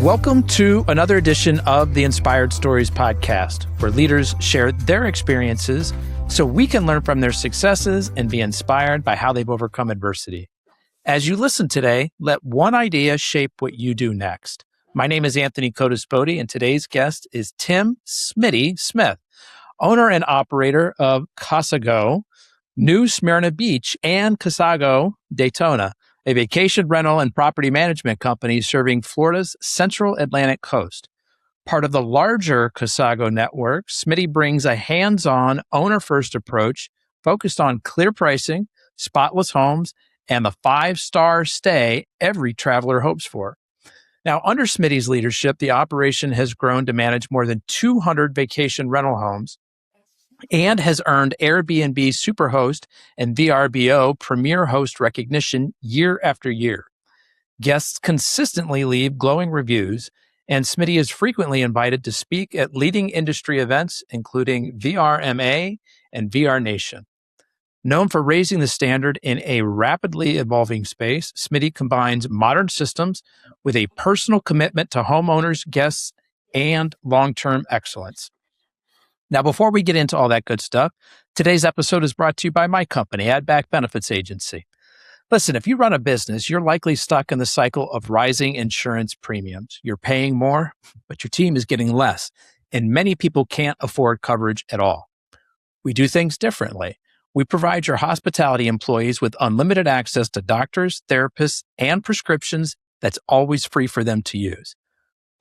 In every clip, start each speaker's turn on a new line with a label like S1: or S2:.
S1: Welcome to another edition of the Inspired Stories podcast, where leaders share their experiences so we can learn from their successes and be inspired by how they've overcome adversity. As you listen today, let one idea shape what you do next. My name is Anthony Codispoti, and today's guest is Tim "Smitty" Smith, owner and operator of Casago, New Smyrna Beach, and Casago, Daytona, a vacation rental and property management company serving Florida's central Atlantic coast. Part of the larger Casago network, Smitty brings a hands-on, owner-first approach focused on clear pricing, spotless homes, and the five-star stay every traveler hopes for. Now, under Smitty's leadership, the operation has grown to manage more than 200 vacation rental homes and has earned Airbnb Superhost and VRBO Premier Host recognition year after year. Guests consistently leave glowing reviews, and Smitty is frequently invited to speak at leading industry events, including VRMA and VR Nation. Known for raising the standard in a rapidly evolving space, Smitty combines modern systems with a personal commitment to homeowners, guests, and long-term excellence. Now, before we get into all that good stuff, today's episode is brought to you by my company, Adback Benefits Agency. Listen, if you run a business, you're likely stuck in the cycle of rising insurance premiums. You're paying more, but your team is getting less, and many people can't afford coverage at all. We do things differently. We provide your hospitality employees with unlimited access to doctors, therapists, and prescriptions that's always free for them to use.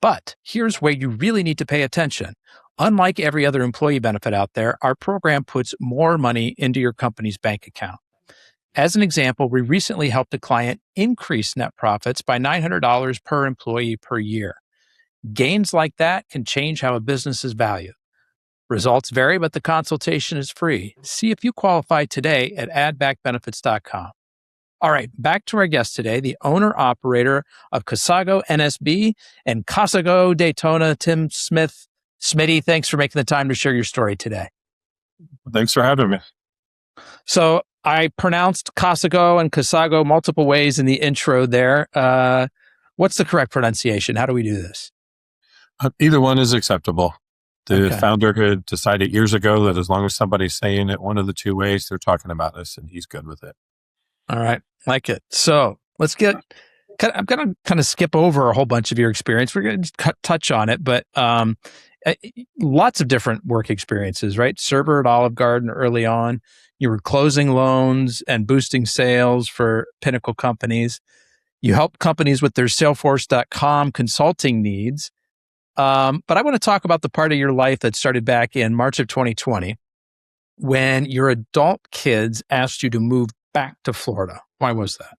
S1: But here's where you really need to pay attention. Unlike every other employee benefit out there, our program puts more money into your company's bank account. As an example, we recently helped a client increase net profits by $900 per employee per year. Gains like that can change how a business is valued. Results vary, but the consultation is free. See if you qualify today at adbackbenefits.com. All right, back to our guest today, the owner-operator of Casago NSB and Casago Daytona, Tim Smith. Smitty, thanks for making the time to share your story today.
S2: Thanks for having me.
S1: So I pronounced Casago and Casago multiple ways in the intro there. What's the correct pronunciation? How do we do this?
S2: Either one is acceptable. The
S1: Okay.
S2: founder had decided years ago that as long as somebody's saying it one of the two ways, they're talking about us, and he's good with it.
S1: All right, like it. So let's get, I'm going to kind of skip over a whole bunch of your experience. We're going to touch on it, but lots of different work experiences, right? Server at Olive Garden early on. You were closing loans and boosting sales for Pinnacle companies. You helped companies with their Salesforce.com consulting needs. But I want to talk about the part of your life that started back in March of 2020 when your adult kids asked you to move back to Florida. Why was that?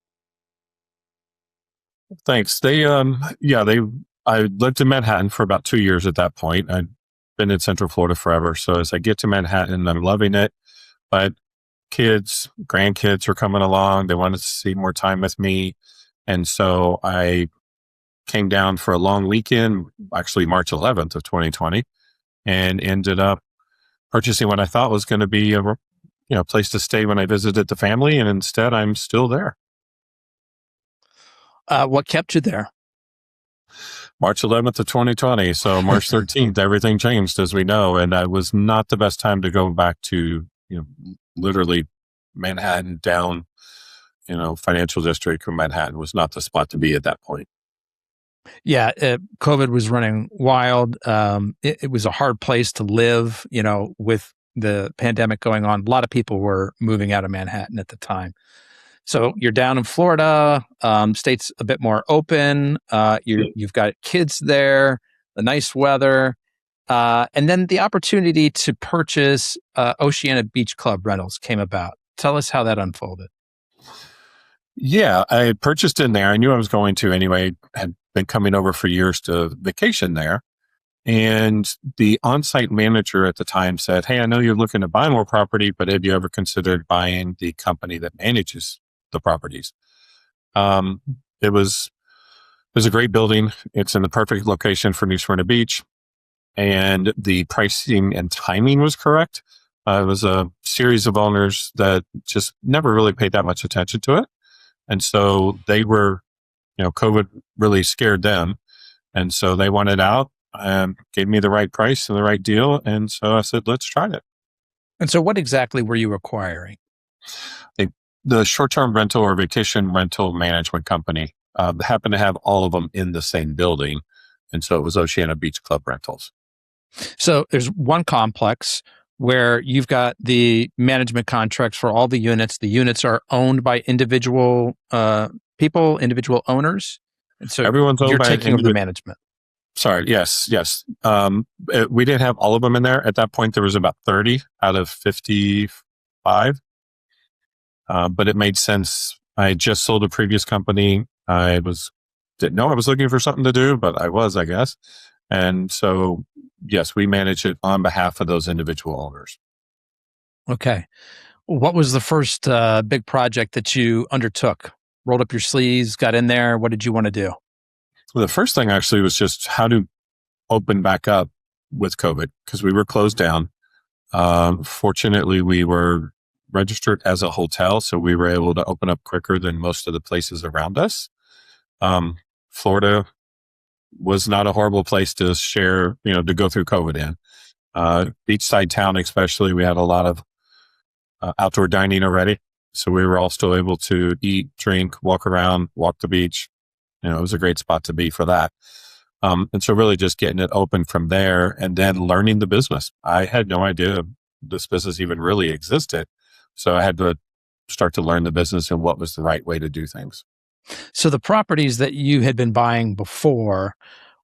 S2: Thanks. I lived in Manhattan for about 2 years at that point. I'd been in Central Florida forever. So as I get to Manhattan, I'm loving it. But kids, grandkids were coming along. They wanted to see more time with me. And so I came down for a long weekend, actually March 11th of 2020, and ended up purchasing what I thought was going to be a place to stay when I visited the family. And instead, I'm still there.
S1: What kept you there?
S2: March 11th of 2020. So March 13th, everything changed, as we know. And it was not the best time to go back to, literally Manhattan down, financial district of Manhattan was not the spot to be at that point.
S1: Yeah, COVID was running wild. It was a hard place to live, with the pandemic going on. A lot of people were moving out of Manhattan at the time. So you're down in Florida, state's a bit more open. You've got kids there, the nice weather, and then the opportunity to purchase Oceana Beach Club rentals came about. Tell us how that unfolded.
S2: Yeah, I had purchased in there. I knew I was going to anyway. Had been coming over for years to vacation there. And the on-site manager at the time said, "Hey, I know you're looking to buy more property, but have you ever considered buying the company that manages the properties?" It was a great building. It's in the perfect location for New Smyrna Beach. And the pricing and timing was correct. It was a series of owners that just never really paid that much attention to it. And so they were, COVID really scared them. And so they wanted out, gave me the right price and the right deal. And so I said, let's try it.
S1: And so what exactly were you acquiring?
S2: The short-term rental or vacation rental management company happened to have all of them in the same building. And so it was Oceana Beach Club Rentals.
S1: So there's one complex where you've got the management contracts for all the units. The units are owned by individual people, individual owners. And so
S2: Everyone's owned
S1: you're
S2: by
S1: taking over the management.
S2: Sorry. Yes. We didn't have all of them in there. At that point, there was about 30 out of 55. But it made sense. I just sold a previous company. Didn't know I was looking for something to do, but I was, I guess. And so, yes, we manage it on behalf of those individual owners.
S1: Okay. What was the first big project that you undertook? Rolled up your sleeves, got in there. What did you want to do?
S2: Well, the first thing actually was just how to open back up with COVID because we were closed down. Fortunately, we were registered as a hotel, so we were able to open up quicker than most of the places around us. Florida was not a horrible place to share, to go through COVID in. Beachside town, especially, we had a lot of outdoor dining already. So we were all still able to eat, drink, walk around, walk the beach. It was a great spot to be for that. And so really just getting it open from there and then learning the business. I had no idea this business even really existed. So I had to start to learn the business and what was the right way to do things.
S1: So the properties that you had been buying before,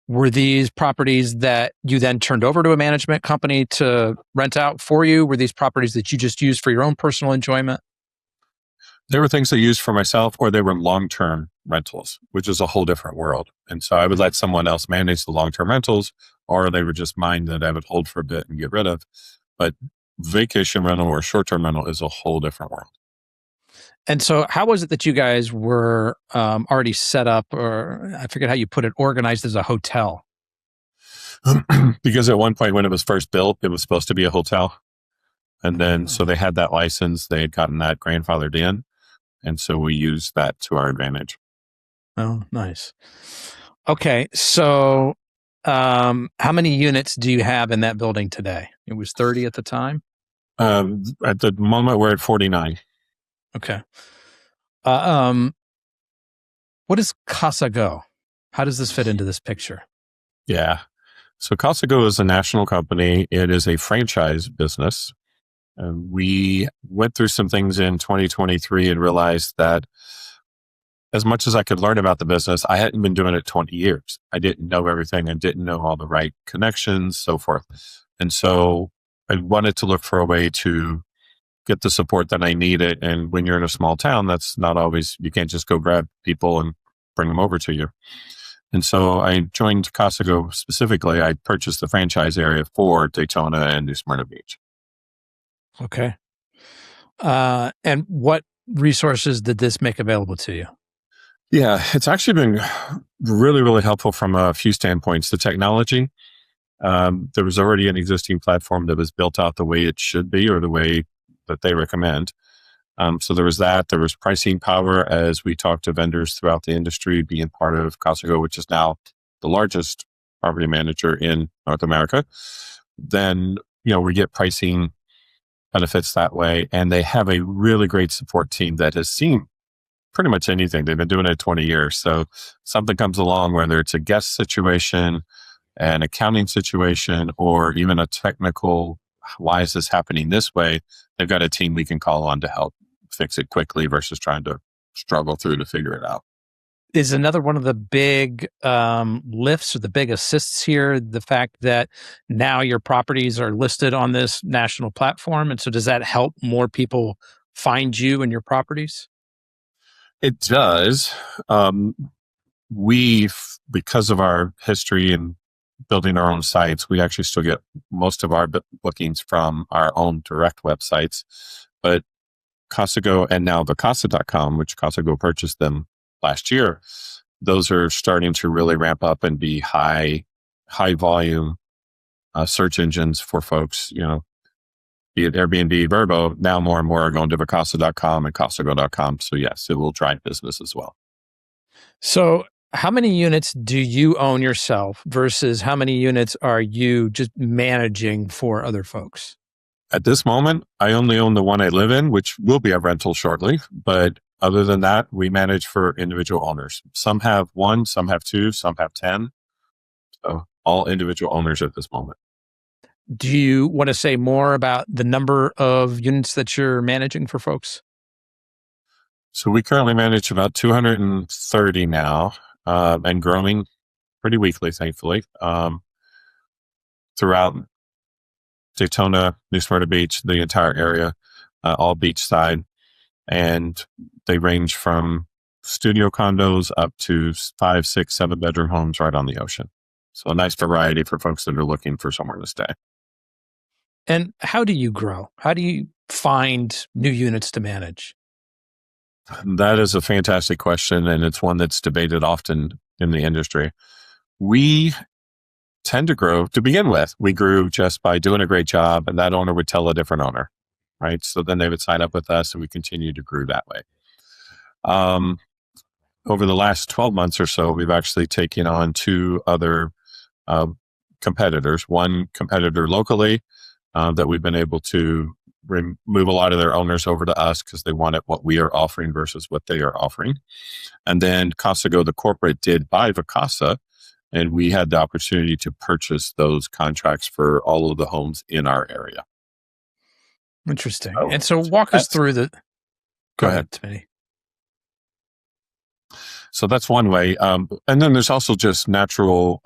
S1: were these properties that you then turned over to a management company to rent out for you? Were these properties that you just used for your own personal enjoyment?
S2: There were things I used for myself, or they were long-term rentals, which is a whole different world. And so I would let someone else manage the long-term rentals, or they were just mine that I would hold for a bit and get rid of. But vacation rental or short-term rental is a whole different world.
S1: And so how was it that you guys were already set up, or I forget how you put it, organized as a hotel?
S2: Because at one point when it was first built, it was supposed to be a hotel. And then, so they had that license, they had gotten that grandfathered in. And so we used that to our advantage.
S1: Oh, nice. Okay. So how many units do you have in that building today? It was 30 at the time?
S2: At the moment, we're at 49.
S1: Okay. What is Casago? How does this fit into this picture?
S2: Yeah. So Casago is a national company. It is a franchise business. We went through some things in 2023 and realized that as much as I could learn about the business, I hadn't been doing it 20 years. I didn't know everything. I didn't know all the right connections, so forth. And so I wanted to look for a way to get the support that I needed. And when you're in a small town, that's not always, you can't just go grab people and bring them over to you. And so I joined Casago specifically. I purchased the franchise area for Daytona and New Smyrna Beach.
S1: Okay. And what resources did this make available to you?
S2: Yeah, it's actually been really, really helpful from a few standpoints. The technology, there was already an existing platform that was built out the way it should be or the way that they recommend. So there was that. There was pricing power as we talked to vendors throughout the industry, being part of Casago, which is now the largest property manager in North America. Then, we get pricing benefits that way. And they have a really great support team that has seen pretty much anything. They've been doing it 20 years. So something comes along, whether it's a guest situation, an accounting situation, or even a technical, why is this happening this way? They've got a team we can call on to help fix it quickly versus trying to struggle through to figure it out.
S1: Is another one of the big lifts or the big assists here the fact that now your properties are listed on this national platform? And so does that help more people find you and your properties?
S2: It does. Because of our history and building our own sites, we actually still get most of our bookings from our own direct websites. But Casago and now Vacasa.com, which Casago purchased them last year, those are starting to really ramp up and be high volume search engines for folks, be it Airbnb, Vrbo. Now more and more are going to Vacasa.com and Casago.com. So yes, it will drive business as well.
S1: So how many units do you own yourself versus how many units are you just managing for other folks?
S2: At this moment, I only own the one I live in, which will be a rental shortly. But other than that, we manage for individual owners. Some have one, some have two, some have 10. So all individual owners at this moment.
S1: Do you want to say more about the number of units that you're managing for folks?
S2: So we currently manage about 230 now, and growing pretty weekly, thankfully, throughout Daytona, New Smyrna Beach, the entire area, all beachside. And they range from studio condos up to 5, 6, 7 bedroom homes right on the ocean. So a nice variety for folks that are looking for somewhere to stay.
S1: And how do you grow? How do you find new units to manage?
S2: That is a fantastic question, and it's one that's debated often in the industry. We tend to grow to begin with. We grew just by doing a great job, and that owner would tell a different owner, right? So then they would sign up with us, and we continue to grow that way. Over the last 12 months or so, we've actually taken on 2 other competitors. One competitor locally that we've been able to move a lot of their owners over to us because they wanted what we are offering versus what they are offering. And then Casago, the corporate, did buy Vacasa, and we had the opportunity to purchase those contracts for all of the homes in our area.
S1: Interesting. And so walk us through the...
S2: Go ahead.
S1: Timmy.
S2: So that's one way. And then there's also just natural,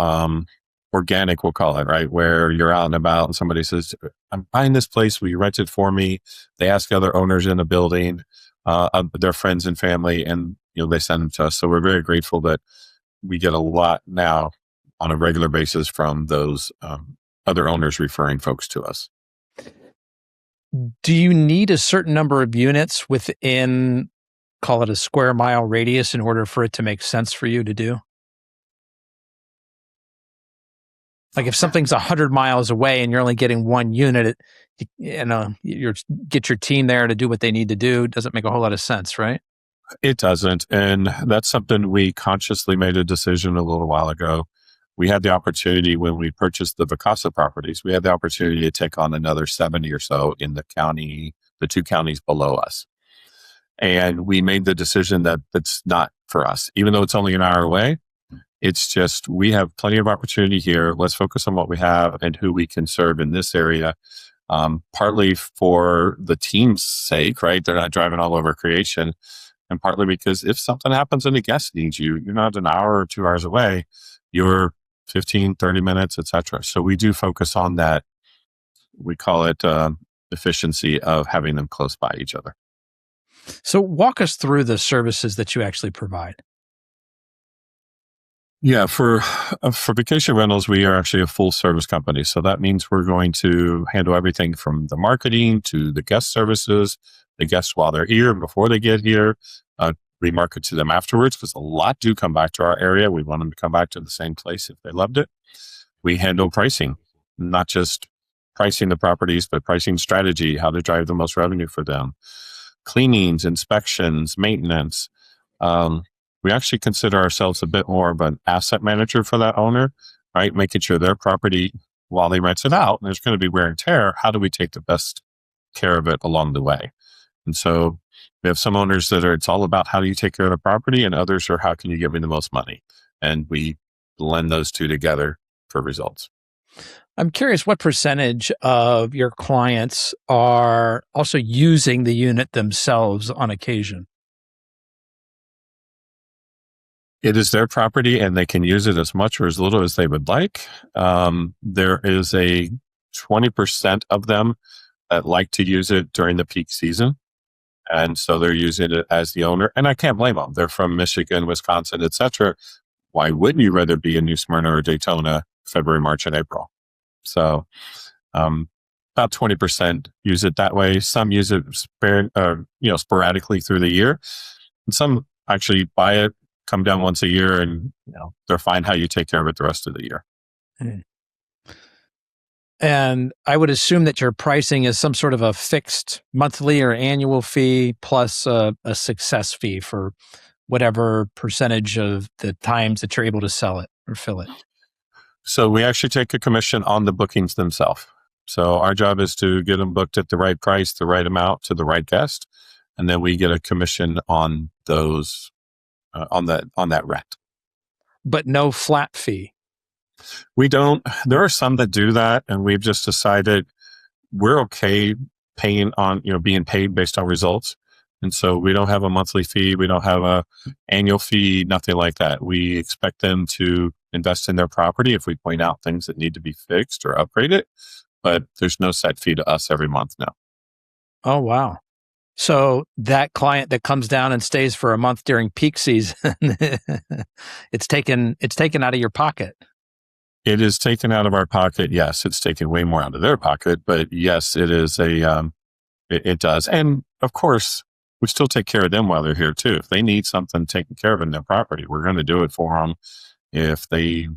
S2: organic, we'll call it, right? Where you're out and about and somebody says, I'm buying this place. Will you rent it for me? They ask other owners in the building, their friends and family, and they send them to us. So we're very grateful that we get a lot now on a regular basis from those other owners referring folks to us.
S1: Do you need a certain number of units within, call it a square mile radius, in order for it to make sense for you to do? Like if something's 100 miles away and you're only getting one unit, you get your team there to do what they need to do. It doesn't make a whole lot of sense, right?
S2: It doesn't. And that's something we consciously made a decision a little while ago. We had the opportunity when we purchased the Vacasa properties, we had the opportunity to take on another 70 or so in the 2 counties below us. And we made the decision that it's not for us, even though it's only an hour away. It's just, we have plenty of opportunity here. Let's focus on what we have and who we can serve in this area. Partly for the team's sake, right? They're not driving all over creation. And partly because if something happens and a guest needs you, you're not an hour or 2 hours away. You're 15, 30 minutes, etc. So we do focus on that. We call it efficiency of having them close by each other.
S1: So walk us through the services that you actually provide.
S2: Yeah, for vacation rentals, we are actually a full service company. So that means we're going to handle everything from the marketing to the guest services, the guests while they're here, before they get here, remarket to them afterwards, because a lot do come back to our area. We want them to come back to the same place if they loved it. We handle pricing, not just pricing the properties, but pricing strategy, how to drive the most revenue for them. Cleanings, inspections, maintenance. We actually consider ourselves a bit more of an asset manager for that owner, right? Making sure their property, while they rent it out, there's going to be wear and tear. How do we take the best care of it along the way? And so we have some owners that it's all about how do you take care of the property, and others are how can you give me the most money? And we blend those two together for results.
S1: I'm curious what percentage of your clients are also using the unit themselves on occasion?
S2: It is their property and they can use it as much or as little as they would like. There is a 20% of them that like to use it during the peak season. And so they're using it as the owner. And I can't blame them. They're from Michigan, Wisconsin, etc. Why wouldn't you rather be in New Smyrna or Daytona February, March, and April? So about 20% use it that way. Some use it sporadically through the year. And some actually buy it, come down once a year, and they're fine how you take care of it the rest of the year.
S1: And I would assume that your pricing is some sort of a fixed monthly or annual fee plus a success fee for whatever percentage of the times that you're able to sell it or fill it?
S2: So we actually take a commission on the bookings themselves. So our job is to get them booked at the right price, the right amount to the right guest, and then we get a commission on those on that rent.
S1: But no flat fee.
S2: We don't. There are some that do that, and we've just decided we're okay paying on being paid based on results. And so we don't have a monthly fee. We don't have a annual fee, nothing like that. We expect them to invest in their property if we point out things that need to be fixed or upgraded, but there's no set fee to us every month now.
S1: Oh, wow. So that client that comes down and stays for a month during peak season, it's taken out of your pocket.
S2: It is taken out of our pocket. Yes, it's taken way more out of their pocket, but yes, it is it does. And of course, we still take care of them while they're here too. If they need something taken care of in their property, we're going to do it for them. If they,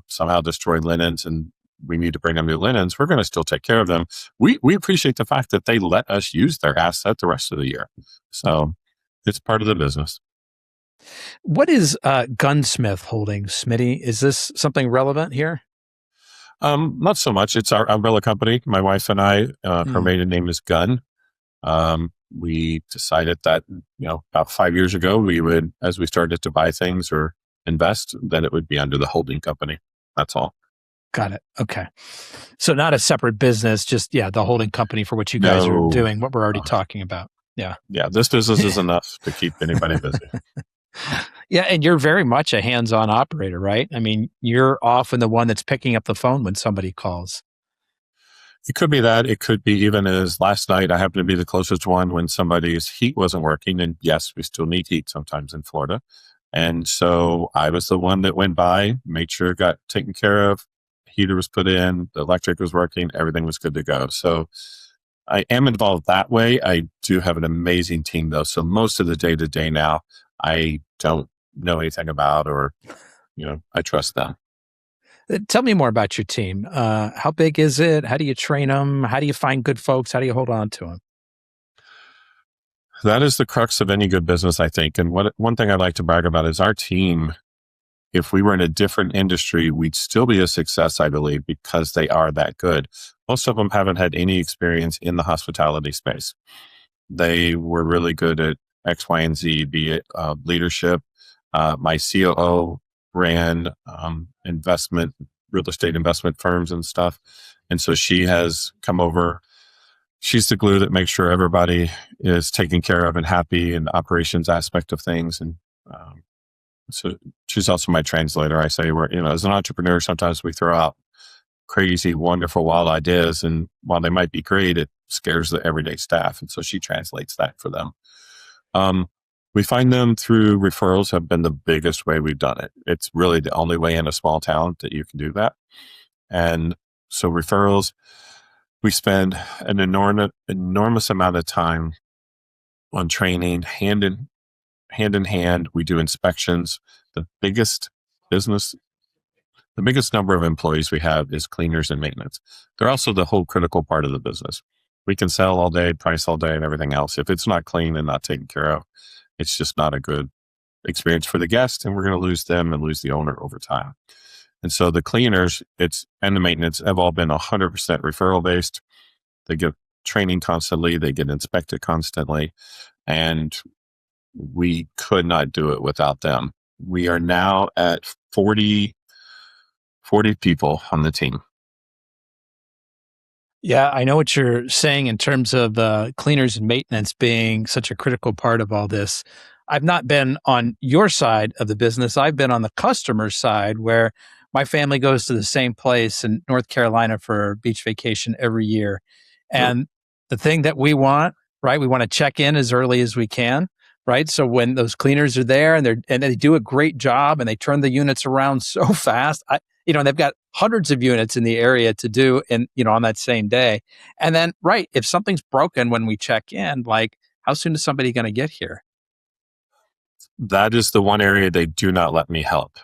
S2: somehow destroy linens and we need to bring them new linens, we're going to still take care of them. We appreciate the fact that they let us use their asset the rest of the year. So it's part of the business.
S1: What is Gunsmith Holdings, Smitty? Is this something relevant here?
S2: Not so much. It's our umbrella company. My wife and I, her maiden name is Gunn. We decided that, about 5 years ago, we would, as we started to buy things or invest, then it would be under the holding company. That's all.
S1: Got it. Okay. So not a separate business, just, the holding company for what you guys are doing, what we're already talking about. Yeah.
S2: Yeah. This business is enough to keep anybody busy.
S1: Yeah. And you're very much a hands-on operator, right? I mean, you're often the one that's picking up the phone when somebody calls.
S2: It could be that. It could be even as last night, I happened to be the closest one when somebody's heat wasn't working. And yes, we still need heat sometimes in Florida. And so I was the one that went by, made sure it got taken care of. Heater was put in, the electric was working, everything was good to go. So I am involved that way. I do have an amazing team though. So most of the day to day now, I don't know anything about, or, I trust them.
S1: Tell me more about your team. How big is it? How do you train them? How do you find good folks? How do you hold on to them?
S2: That is the crux of any good business, I think. And one thing I'd like to brag about is our team. If we were in a different industry, we'd still be a success, I believe, because they are that good. Most of them haven't had any experience in the hospitality space. They were really good at X, Y, and Z, be it leadership. My COO ran real estate investment firms and stuff. And so she has come over. She's the glue that makes sure everybody is taken care of and happy in the operations aspect of things. And so she's also my translator. I say, as an entrepreneur, sometimes we throw out crazy, wonderful, wild ideas. And while they might be great, it scares the everyday staff. And so she translates that for them. We find them through referrals have been the biggest way we've done it. It's really the only way in a small town that you can do that. And so referrals, we spend an enormous amount of time on training, hand in hand. We do inspections. The biggest number of employees we have is cleaners and maintenance. They're also the whole critical part of the business. We can sell all day, price all day, and everything else. If it's not clean and not taken care of, it's just not a good experience for the guest, and we're going to lose them and lose the owner over time. And so the cleaners and the maintenance have all been 100% referral based. They get training constantly. They get inspected constantly. And we could not do it without them. We are now at 40 people on the team.
S1: Yeah, I know what you're saying in terms of cleaners and maintenance being such a critical part of all this. I've not been on your side of the business. I've been on the customer side, where my family goes to the same place in North Carolina for a beach vacation every year. And the thing that we want, right, we want to check in as early as we can, right? So when those cleaners are there and they do a great job and they turn the units around so fast, they've got hundreds of units in the area to do on that same day. And then, right, if something's broken when we check in, like, how soon is somebody going to get here?
S2: That is the one area they do not let me help,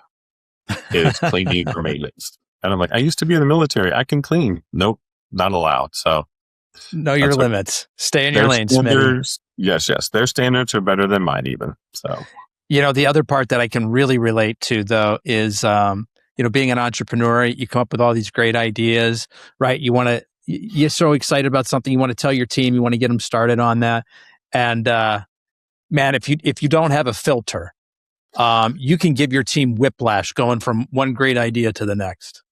S2: is cleaning or maintenance. And I'm like, I used to be in the military. I can clean. Nope, not allowed. So
S1: know your limits. Stay in your lane, Smitty.
S2: Yes. Their standards are better than mine even. So
S1: The other part that I can really relate to though is, being an entrepreneur, you come up with all these great ideas, right? You're so excited about something. You want to tell your team, you want to get them started on that. And, man, if you don't have a filter, you can give your team whiplash going from one great idea to the next.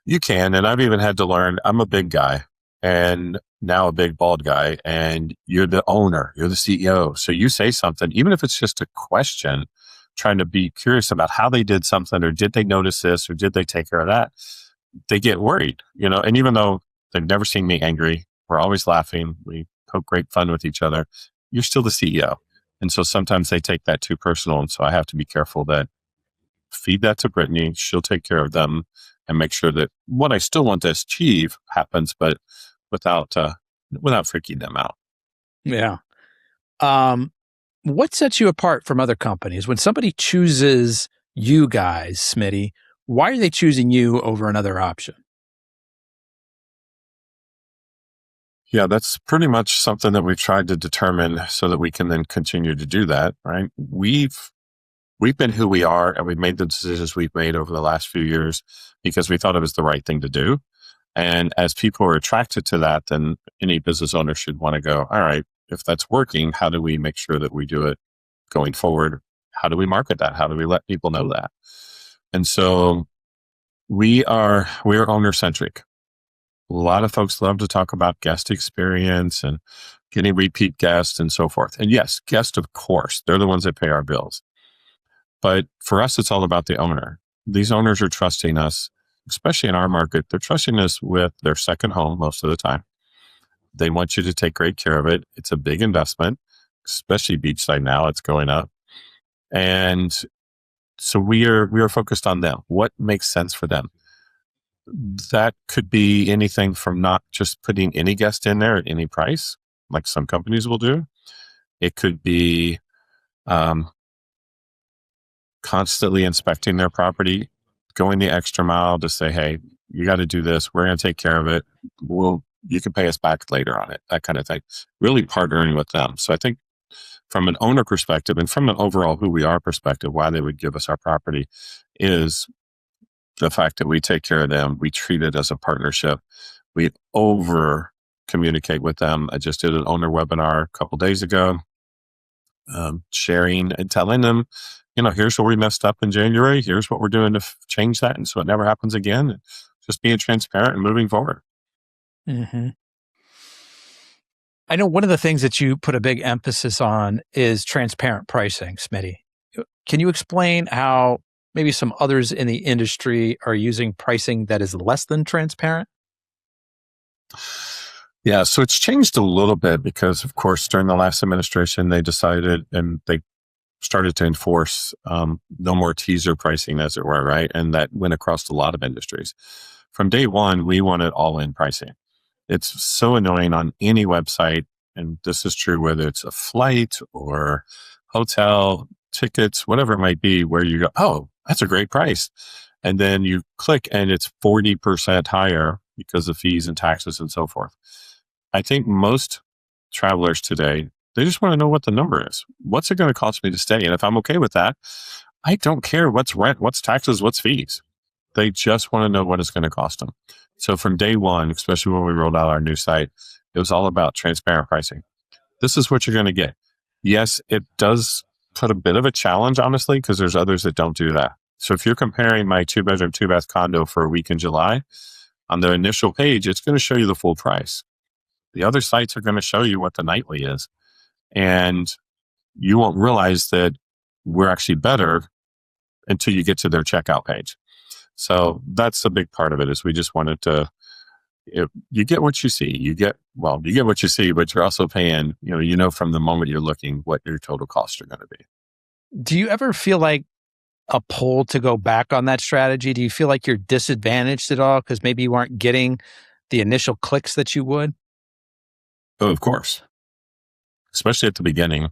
S2: You can. And I've even had to learn, I'm a big guy and now a big bald guy, and you're the owner, you're the CEO. So you say something, even if it's just a question, trying to be curious about how they did something, or did they notice this, or did they take care of that? They get worried, and even though they've never seen me angry, we're always laughing. We poke great fun with each other. You're still the CEO. And so sometimes they take that too personal. And so I have to be careful that feed that to Brittany. She'll take care of them and make sure that what I still want to achieve happens, but without freaking them out.
S1: Yeah. What sets you apart from other companies? When somebody chooses you guys, Smitty, why are they choosing you over another option?
S2: Yeah, that's pretty much something that we've tried to determine so that we can then continue to do that, right? We've been who we are, and we've made the decisions we've made over the last few years because we thought it was the right thing to do. And as people are attracted to that, then any business owner should want to go, all right, if that's working, how do we make sure that we do it going forward? How do we market that? How do we let people know that? And so we are owner centric. A lot of folks love to talk about guest experience and getting repeat guests and so forth. And yes, guests, of course, they're the ones that pay our bills. But for us, it's all about the owner. These owners are trusting us, especially in our market. They're trusting us with their second home most of the time. They want you to take great care of it. It's a big investment, especially beachside now. It's going up. And so we are focused on them. What makes sense for them? That could be anything from not just putting any guest in there at any price, like some companies will do. It could be constantly inspecting their property, going the extra mile to say, hey, you got to do this. We're going to take care of it. You can pay us back later on it, that kind of thing. Really partnering with them. So I think from an owner perspective and from an overall who we are perspective, why they would give us our property is the fact that we take care of them. We treat it as a partnership. We over communicate with them. I just did an owner webinar a couple days ago, sharing and telling them, here's where we messed up in January. Here's what we're doing to change that. And so it never happens again. Just being transparent and moving forward.
S1: Mm-hmm. I know one of the things that you put a big emphasis on is transparent pricing, Smitty. Can you explain how maybe some others in the industry are using pricing that is less than transparent?
S2: Yeah, so it's changed a little bit because, of course, during the last administration, they decided and they started to enforce no more teaser pricing, as it were, right? And that went across a lot of industries. From day one, we wanted all-in pricing. It's so annoying on any website, and this is true whether it's a flight or hotel, tickets, whatever it might be, where you go, oh, that's a great price. And then you click and it's 40% higher because of fees and taxes and so forth. I think most travelers today, they just want to know what the number is. What's it going to cost me to stay? And if I'm okay with that, I don't care what's rent, what's taxes, what's fees. They just want to know what it's going to cost them. So from day one, especially when we rolled out our new site, it was all about transparent pricing. This is what you're going to get. Yes, it does put a bit of a challenge, honestly, because there's others that don't do that. So if you're comparing my 2-bedroom, 2-bath condo for a week in July, on the initial page, it's going to show you the full price. The other sites are going to show you what the nightly is. And you won't realize that we're actually better until you get to their checkout page. So that's a big part of it, is we just wanted to, you get what you see. You get what you see, but you're also paying, from the moment you're looking what your total costs are going to be.
S1: Do you ever feel like a pull to go back on that strategy? Do you feel like you're disadvantaged at all because maybe you aren't getting the initial clicks that you would?
S2: Oh, of course. Especially at the beginning,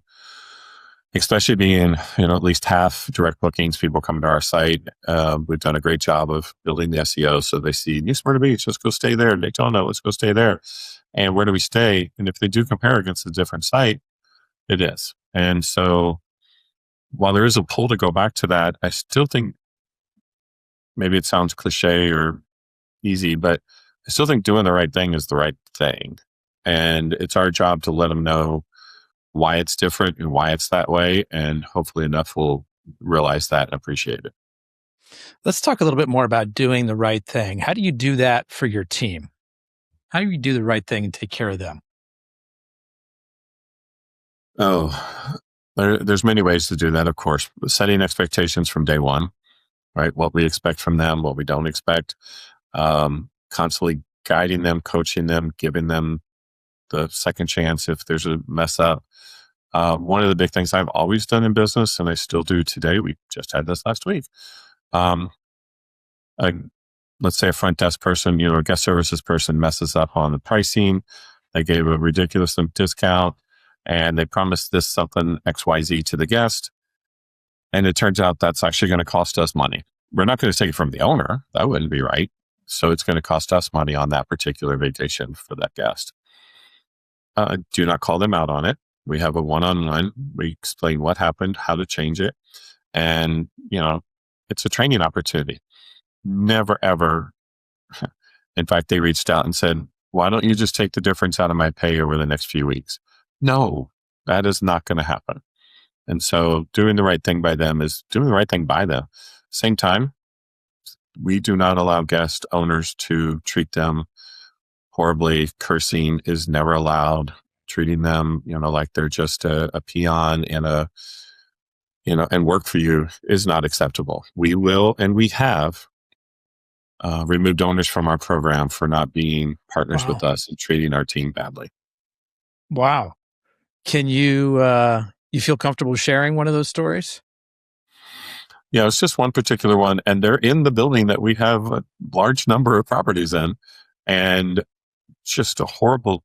S2: especially being, at least half direct bookings, people coming to our site. We've done a great job of building the SEO. So they see New Smyrna Beach, let's go stay there. Daytona, let's go stay there. And where do we stay? And if they do compare against a different site, it is. And so while there is a pull to go back to that, I still think maybe it sounds cliche or easy, but I still think doing the right thing is the right thing. And it's our job to let them know why it's different and why it's that way. And hopefully enough will realize that and appreciate it.
S1: Let's talk a little bit more about doing the right thing. How do you do that for your team? How do you do the right thing and take care of them?
S2: Oh, there's many ways to do that, of course. Setting expectations from day one, right? What we expect from them, what we don't expect. Constantly guiding them, coaching them, giving them the second chance if there's a mess up. One of the big things I've always done in business, and I still do today, we just had this last week. A, let's say a front desk person, a guest services person messes up on the pricing. They gave a ridiculous discount and they promised this something XYZ to the guest. And it turns out that's actually going to cost us money. We're not going to take it from the owner. That wouldn't be right. So it's going to cost us money on that particular vacation for that guest. Do not call them out on it. We have a one-on-one. We explain what happened, how to change it. And, it's a training opportunity. Never, ever. In fact, they reached out and said, why don't you just take the difference out of my pay over the next few weeks? No, that is not going to happen. And so doing the right thing by them is doing the right thing by them. Same time, we do not allow guest owners to treat them horribly. Cursing is never allowed. Treating them, like they're just a peon and work for you is not acceptable. We will, and we have removed owners from our program for not being partners with us and treating our team badly.
S1: Wow. Can you feel comfortable sharing one of those stories?
S2: Yeah, it's just one particular one, and they're in the building that we have a large number of properties in, and just a horrible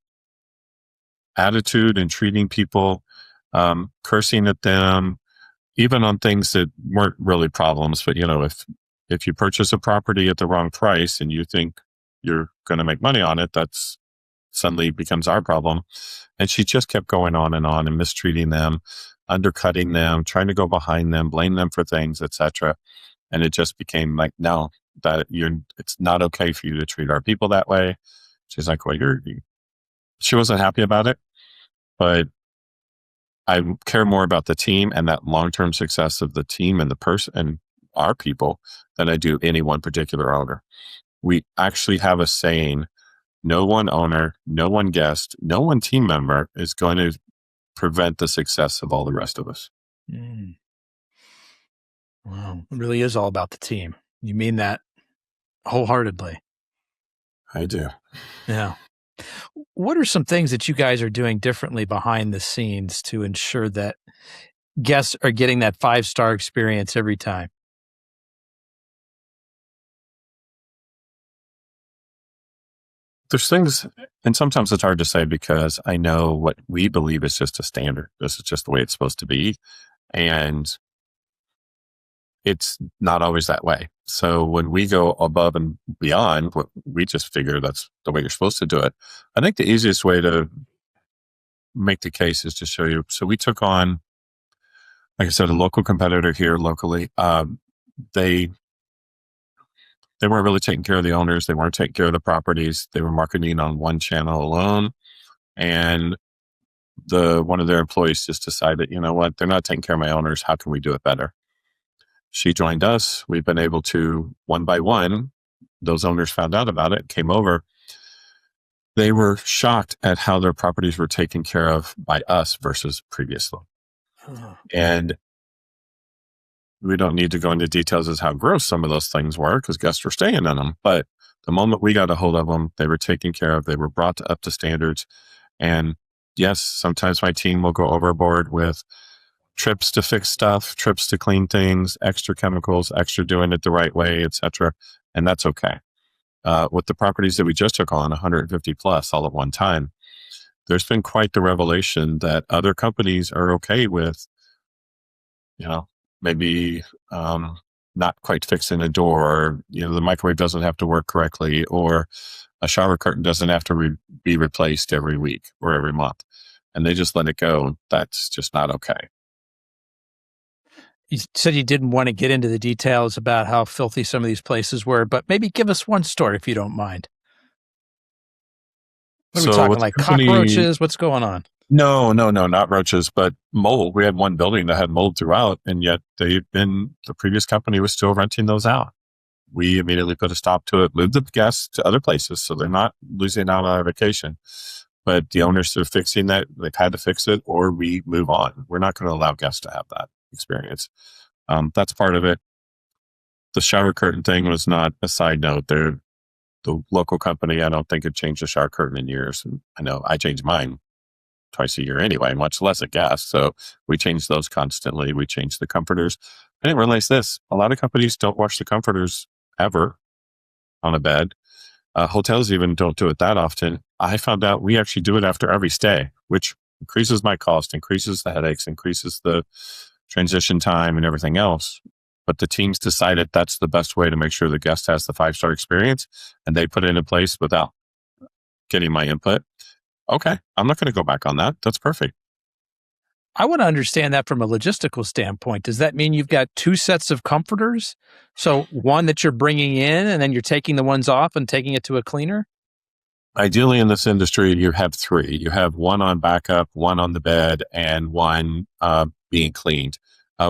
S2: attitude and treating people, cursing at them, even on things that weren't really problems. But if you purchase a property at the wrong price and you think you're going to make money on it, that's suddenly becomes our problem. And she just kept going on and mistreating them, undercutting them, trying to go behind them, blame them for things, etc. And it just became like, no, it's not okay for you to treat our people that way. She's like, well, she wasn't happy about it, but I care more about the team and that long-term success of the team and the person and our people than I do any one particular owner. We actually have a saying, no one owner, no one guest, no one team member is going to prevent the success of all the rest of us.
S1: Mm. Wow. It really is all about the team. You mean that wholeheartedly.
S2: I do.
S1: Yeah. What are some things that you guys are doing differently behind the scenes to ensure that guests are getting that 5-star experience every time?
S2: There's things, and sometimes it's hard to say because I know what we believe is just a standard. This is just the way it's supposed to be. And it's not always that way. So when we go above and beyond, we just figure that's the way you're supposed to do it. I think the easiest way to make the case is to show you. So we took on, like I said, a local competitor here locally. They weren't really taking care of the owners. They weren't taking care of the properties. They were marketing on one channel alone. And one of their employees just decided, you know what, they're not taking care of my owners. How can we do it better? She joined us. We've been able to, one by one, those owners found out about it, came over. They were shocked at how their properties were taken care of by us versus previously. And we don't need to go into details as how gross some of those things were because guests were staying in them. But the moment we got a hold of them, they were taken care of. They were brought up to standards. And yes, sometimes my team will go overboard with trips to fix stuff, trips to clean things, extra chemicals, extra doing it the right way, etc. And that's okay. With the properties that we just took on, 150 plus all at one time, there's been quite the revelation that other companies are okay with, maybe not quite fixing a door, or the microwave doesn't have to work correctly, or a shower curtain doesn't have to be replaced every week or every month, and they just let it go. That's just not okay.
S1: You said you didn't want to get into the details about how filthy some of these places were, but maybe give us one story if you don't mind. What are we
S2: So
S1: talking,
S2: with the
S1: like
S2: company,
S1: cockroaches? What's going on?
S2: no, no, no, not roaches, but mold. We had one building that had mold throughout, and yet the previous company was still renting those out. We immediately put a stop to it, moved the guests to other places so they're not losing out on our vacation. But the owners are fixing that. They've had to fix it, or we move on. We're not going to allow guests to have that experience. That's part of it. The shower curtain thing was not a side note. They're the local company. I don't think it changed the shower curtain in years. And I know I change mine twice a year anyway, much less a guest. So we change those constantly. We change the comforters. I didn't realize this. A lot of companies don't wash the comforters ever on a bed. Hotels even don't do it that often. I found out we actually do it after every stay, which increases my cost, increases the headaches, increases the transition time and everything else. But the teams decided that's the best way to make sure the guest has the 5-star experience, and they put it in place without getting my input. Okay, I'm not going to go back on that. That's perfect.
S1: I want to understand that from a logistical standpoint. Does that mean you've got 2 sets of comforters? So one that you're bringing in and then you're taking the ones off and taking it to a cleaner?
S2: Ideally, in this industry, you have 3. You have one on backup, one on the bed, and one being cleaned.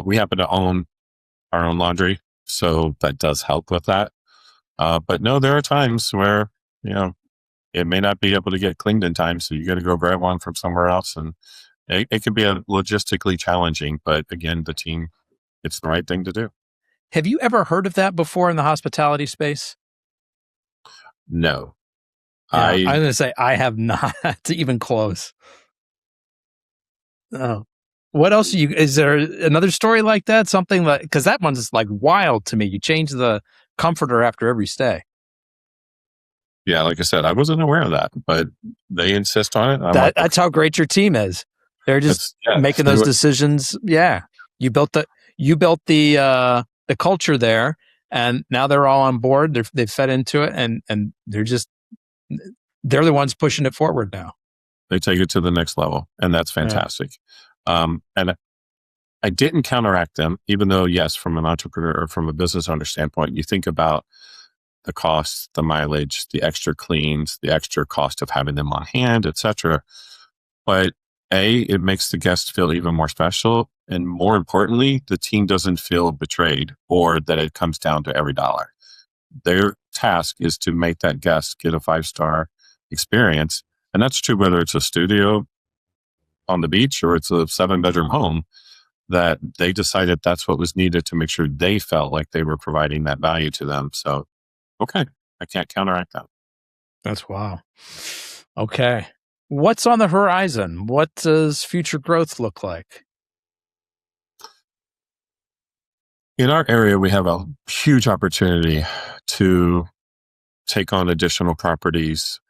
S2: We happen to own our own laundry, so that does help with that. But no, there are times where, it may not be able to get cleaned in time, so you got to go grab one from somewhere else, and it can be logistically challenging. But again, the team, it's the right thing to do.
S1: Have you ever heard of that before in the hospitality space?
S2: No,
S1: Yeah, I'm
S2: I
S1: going to say I have not even close. Oh, what else is there another story like that? Something like, because that one's like wild to me. You change the comforter after every stay.
S2: yeah, like I said, I wasn't aware of that, but they insist on it. I'm like,
S1: That's how great your team is. They're just making those decisions. Yeah, you built the culture there, and now they're all on board. They've fed into it, and they're the ones pushing it forward now.
S2: They take it to the next level, and that's fantastic. And I didn't counteract them, even though, yes, from an entrepreneur or from a business owner standpoint, you think about the costs, the mileage, the extra cleans, the extra cost of having them on hand, etc. But it makes the guest feel even more special. And more importantly, the team doesn't feel betrayed or that it comes down to every dollar. Their task is to make that guest get a 5-star experience. And that's true whether it's a studio on the beach or it's a 7-bedroom home, that they decided that's what was needed to make sure they felt like they were providing that value to them. So, okay, I can't counteract that.
S1: That's wow. Okay. What's on the horizon? What does future growth look like?
S2: In our area, we have a huge opportunity to take on additional properties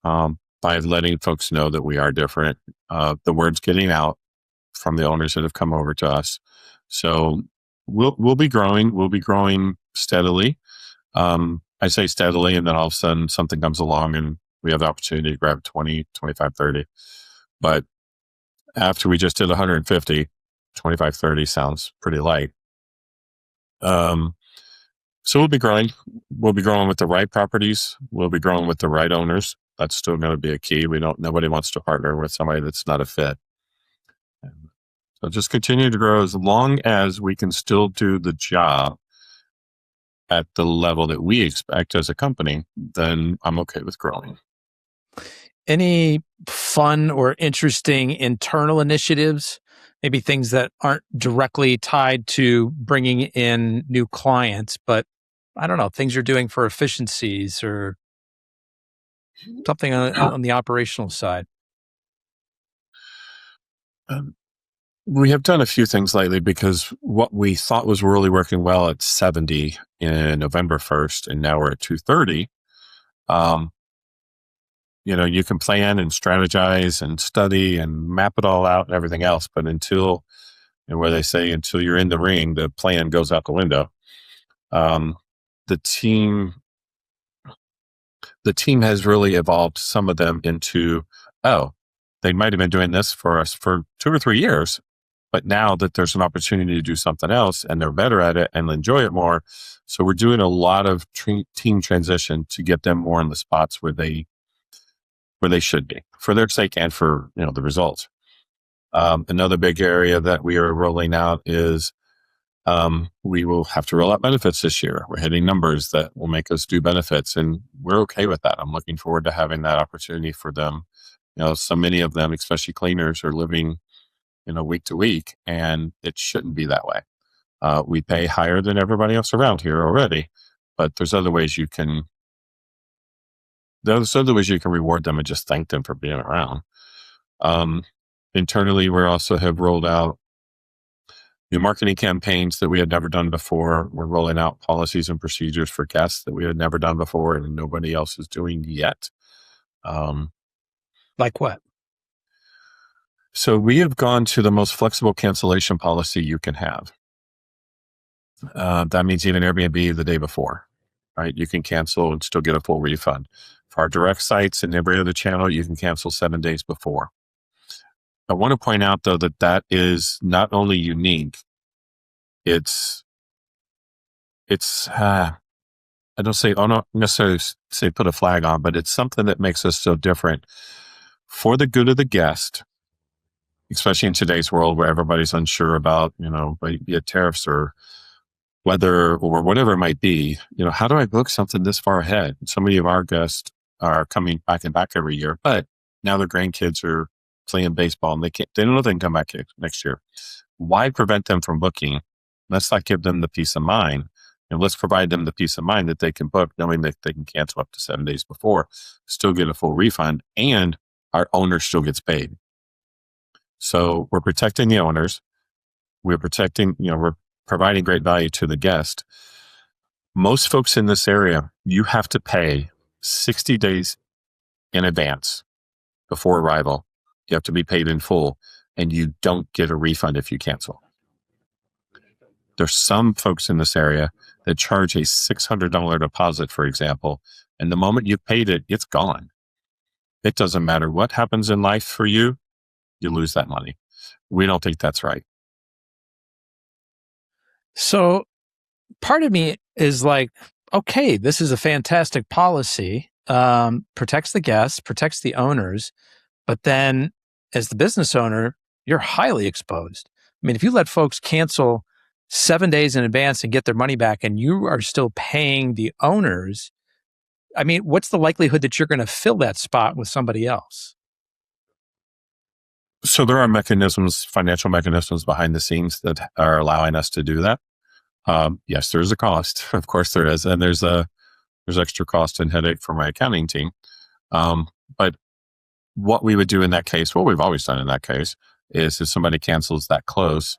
S2: by letting folks know that we are different. The word's getting out from the owners that have come over to us. So we'll be growing. We'll be growing steadily. I say steadily, and then all of a sudden something comes along and we have the opportunity to grab 20, 25, 30. But after we just did 150, 25, 30 sounds pretty light. So we'll be growing. We'll be growing with the right properties. We'll be growing with the right owners. That's still going to be a key. Nobody wants to partner with somebody that's not a fit. So just continue to grow as long as we can still do the job at the level that we expect as a company, then I'm okay with growing.
S1: Any fun or interesting internal initiatives, maybe things that aren't directly tied to bringing in new clients, but I don't know, things you're doing for efficiencies or something on the operational side?
S2: We have done a few things lately because what we thought was really working well at 70 in November 1st, and now we're at 230. You can plan and strategize and study and map it all out and everything else. But where they say, until you're in the ring, the plan goes out the window. The team has really evolved some of them into, they might have been doing this for us for 2 or 3 years, But now that there's an opportunity to do something else and they're better at it and enjoy it more. So we're doing a lot of team transition to get them more in the spots where they should be for their sake and for, the results. Another big area that we are rolling out is we will have to roll out benefits this year. We're hitting numbers that will make us do benefits, and we're okay with that. I'm looking forward to having that opportunity for them. So many of them, especially cleaners, are living, week to week, and it shouldn't be that way. We pay higher than everybody else around here already, but there's other ways you can reward them and just thank them for being around. Internally, we also have rolled out new marketing campaigns that we had never done before. We're rolling out policies and procedures for guests that we had never done before and nobody else is doing yet.
S1: Like what?
S2: So we have gone to the most flexible cancellation policy you can have. That means even Airbnb the day before, right? You can cancel and still get a full refund. For our direct sites and every other channel, you can cancel 7 days before. I want to point out, though, that is not only unique, it's I don't necessarily say put a flag on, but it's something that makes us so different for the good of the guest, especially in today's world where everybody's unsure about, be it tariffs or weather or whatever it might be. How do I book something this far ahead? So many of our guests are coming back and back every year, but now their grandkids are playing baseball and they don't know they can come back next year. Why prevent them from booking? Let's not give them the peace of mind, and let's provide them the peace of mind that they can book, knowing that they can cancel up to 7 days before, still get a full refund, and our owner still gets paid. So we're protecting the owners. We're providing great value to the guest. Most folks in this area, you have to pay 60 days in advance before arrival. You have to be paid in full, and you don't get a refund if you cancel. There's some folks in this area that charge a $600 deposit, for example, and the moment you've paid it, it's gone. It doesn't matter what happens in life for you, you lose that money. We don't think that's right.
S1: So part of me is like, okay, this is a fantastic policy, protects the guests, protects the owners, but then as the business owner, you're highly exposed. I mean, if you let folks cancel 7 days in advance and get their money back and you are still paying the owners, I mean, what's the likelihood that you're going to fill that spot with somebody else?
S2: So there are financial mechanisms behind the scenes that are allowing us to do that. Yes, there's a cost. Of course there is. And there's extra cost and headache for my accounting team. But what we would do in that case, what we've always done in that case, is if somebody cancels that close,